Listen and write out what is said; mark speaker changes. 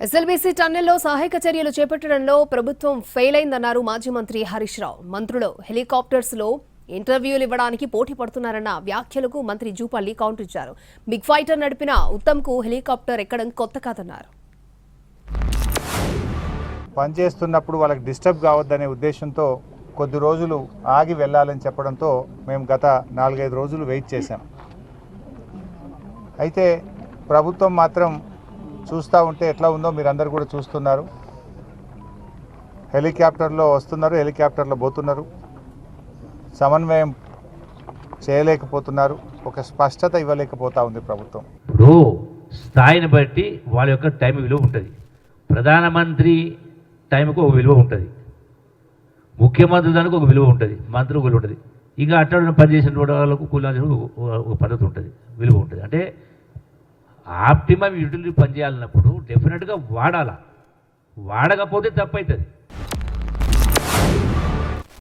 Speaker 1: SLBC టన్నెల్లో సహాయక చర్యలు చేపట్టడంలో ప్రభుత్వం ఫెయిల్ అయిందన్నారు మాజీ మంత్రి హరీష్ రావు. మంత్రులు హెలికాప్టర్స్ లో ఇంటర్వ్యూలు ఇవ్వడానికి పోటీ పడుతున్నారన్న వ్యాఖ్యలకు మంత్రి జూపల్లి కౌంటర్ ఇచ్చారు. బిగ్ ఫైటర్ నడిపిన ఉత్తమ్ కు హెలికాప్టర్ ఎక్కడం కొత్త కాదన్నారు.
Speaker 2: పనిచేస్తున్నప్పుడు వాళ్ళకి డిస్టర్బ్ కావద్దనే ఉద్దేశంతో కొద్ది రోజులు ఆగి వెళ్ళాలని చెప్పడంతో మేము గత 4-5 రోజులు వెయిట్ చేశాం. అయితే ప్రభుత్వం మాత్రం చూస్తూ ఉంటే ఎట్లా ఉందో మీరందరూ కూడా చూస్తున్నారు. హెలికాప్టర్లో వస్తున్నారు, హెలికాప్టర్లో పోతున్నారు, సమన్వయం చేయలేకపోతున్నారు, ఒక స్పష్టత ఇవ్వలేకపోతా ఉంది ప్రభుత్వం.
Speaker 3: ఇప్పుడు స్థాయిని బట్టి వాళ్ళ యొక్క టైం విలువ ఉంటుంది. ప్రధానమంత్రి టైంకు ఒక విలువ ఉంటుంది, ముఖ్యమంత్రి దానికి ఒక విలువ ఉంటుంది, మంత్రికి విలువ ఉంటుంది, ఇంకా అట్లా పనిచేసిన వాళ్ళకు కూలి ఒక పద్ధతి ఉంటుంది, విలువ ఉంటుంది. అంటే ఆప్టిమం యూటిలిటీ పనిచేయాలన్నప్పుడు డెఫినెట్గా వాడాలా, వాడకపోతే తప్పవుతుంది.